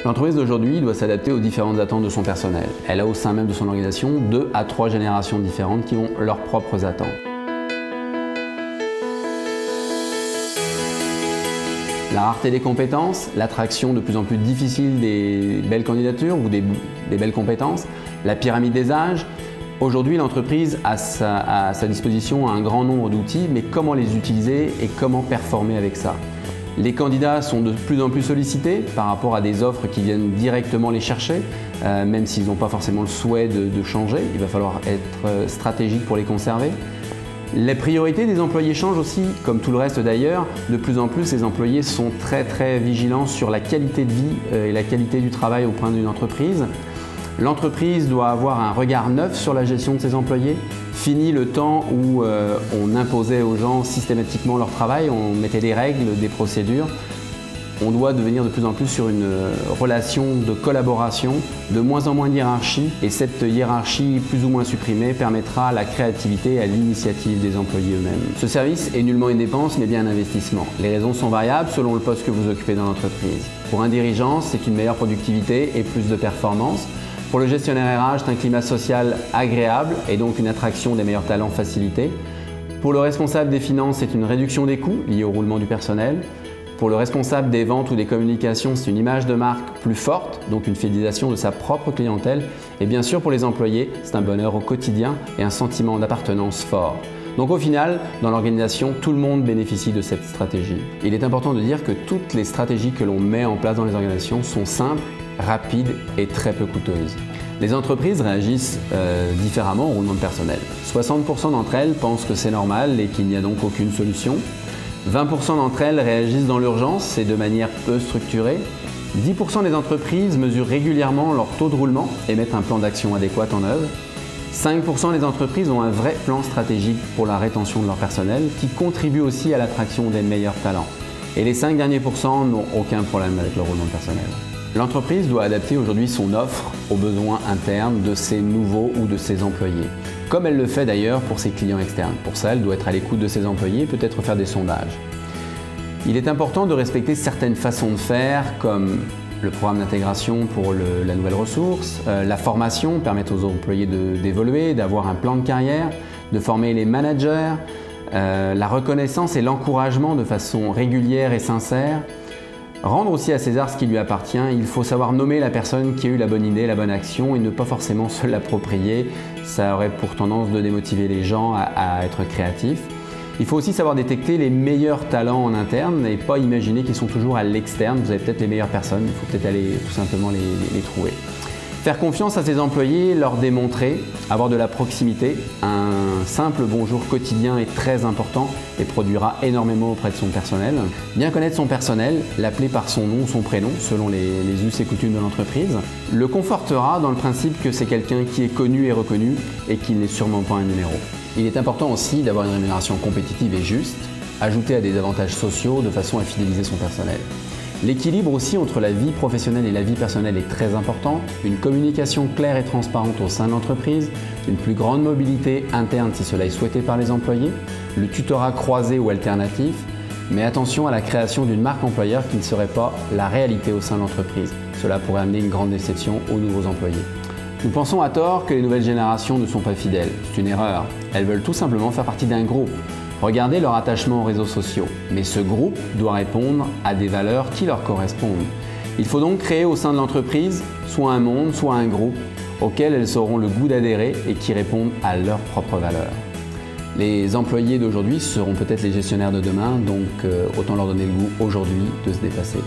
L'entreprise d'aujourd'hui doit s'adapter aux différentes attentes de son personnel. Elle a au sein même de son organisation 2 à 3 générations différentes qui ont leurs propres attentes. La rareté des compétences, l'attraction de plus en plus difficile des belles candidatures ou des belles compétences, la pyramide des âges. Aujourd'hui, l'entreprise a à sa disposition un grand nombre d'outils, mais comment les utiliser et comment performer avec ça? Les candidats sont de plus en plus sollicités par rapport à des offres qui viennent directement les chercher, même s'ils n'ont pas forcément le souhait de changer. Il va falloir être stratégique pour les conserver. Les priorités des employés changent aussi, comme tout le reste d'ailleurs. De plus en plus, les employés sont très vigilants sur la qualité de vie et la qualité du travail au sein d'une entreprise. L'entreprise doit avoir un regard neuf sur la gestion de ses employés. Fini le temps où on imposait aux gens systématiquement leur travail, on mettait des règles, des procédures. On doit devenir de plus en plus sur une relation de collaboration, de moins en moins de hiérarchie. Et cette hiérarchie plus ou moins supprimée permettra la créativité et à l'initiative des employés eux-mêmes. Ce service est nullement une dépense mais bien un investissement. Les raisons sont variables selon le poste que vous occupez dans l'entreprise. Pour un dirigeant, c'est une meilleure productivité et plus de performance. Pour le gestionnaire RH, c'est un climat social agréable et donc une attraction des meilleurs talents facilitée. Pour le responsable des finances, c'est une réduction des coûts liés au roulement du personnel. Pour le responsable des ventes ou des communications, c'est une image de marque plus forte, donc une fidélisation de sa propre clientèle. Et bien sûr, pour les employés, c'est un bonheur au quotidien et un sentiment d'appartenance fort. Donc au final, dans l'organisation, tout le monde bénéficie de cette stratégie. Il est important de dire que toutes les stratégies que l'on met en place dans les organisations sont simples, rapides et très peu coûteuses. Les entreprises réagissent différemment au roulement de personnel. 60% d'entre elles pensent que c'est normal et qu'il n'y a donc aucune solution. 20% d'entre elles réagissent dans l'urgence et de manière peu structurée. 10% des entreprises mesurent régulièrement leur taux de roulement et mettent un plan d'action adéquat en œuvre. 5% des entreprises ont un vrai plan stratégique pour la rétention de leur personnel qui contribue aussi à l'attraction des meilleurs talents. Et les 5 derniers pourcents n'ont aucun problème avec le roulement de personnel. L'entreprise doit adapter aujourd'hui son offre aux besoins internes de ses nouveaux ou de ses employés, comme elle le fait d'ailleurs pour ses clients externes. Pour ça, elle doit être à l'écoute de ses employés, peut-être faire des sondages. Il est important de respecter certaines façons de faire, comme le programme d'intégration pour la nouvelle ressource, la formation, permettre aux employés d'évoluer, d'avoir un plan de carrière, de former les managers, la reconnaissance et l'encouragement de façon régulière et sincère. Rendre aussi à César ce qui lui appartient, il faut savoir nommer la personne qui a eu la bonne idée, la bonne action et ne pas forcément se l'approprier. Ça aurait pour tendance de démotiver les gens à être créatifs. Il faut aussi savoir détecter les meilleurs talents en interne et pas imaginer qu'ils sont toujours à l'externe. Vous avez peut-être les meilleures personnes, il faut peut-être aller tout simplement les trouver. Faire confiance à ses employés, leur démontrer, avoir de la proximité. Un simple bonjour quotidien est très important et produira énormément auprès de son personnel. Bien connaître son personnel, l'appeler par son nom, son prénom, selon les us et coutumes de l'entreprise, le confortera dans le principe que c'est quelqu'un qui est connu et reconnu et qu'il n'est sûrement pas un numéro. Il est important aussi d'avoir une rémunération compétitive et juste, ajoutée à des avantages sociaux de façon à fidéliser son personnel. L'équilibre aussi entre la vie professionnelle et la vie personnelle est très important. Une communication claire et transparente au sein de l'entreprise, une plus grande mobilité interne si cela est souhaité par les employés, le tutorat croisé ou alternatif, mais attention à la création d'une marque employeur qui ne serait pas la réalité au sein de l'entreprise. Cela pourrait amener une grande déception aux nouveaux employés. Nous pensons à tort que les nouvelles générations ne sont pas fidèles. C'est une erreur. Elles veulent tout simplement faire partie d'un groupe. Regardez leur attachement aux réseaux sociaux, mais ce groupe doit répondre à des valeurs qui leur correspondent. Il faut donc créer au sein de l'entreprise soit un monde, soit un groupe auquel elles auront le goût d'adhérer et qui répondent à leurs propres valeurs. Les employés d'aujourd'hui seront peut-être les gestionnaires de demain, donc autant leur donner le goût aujourd'hui de se dépasser.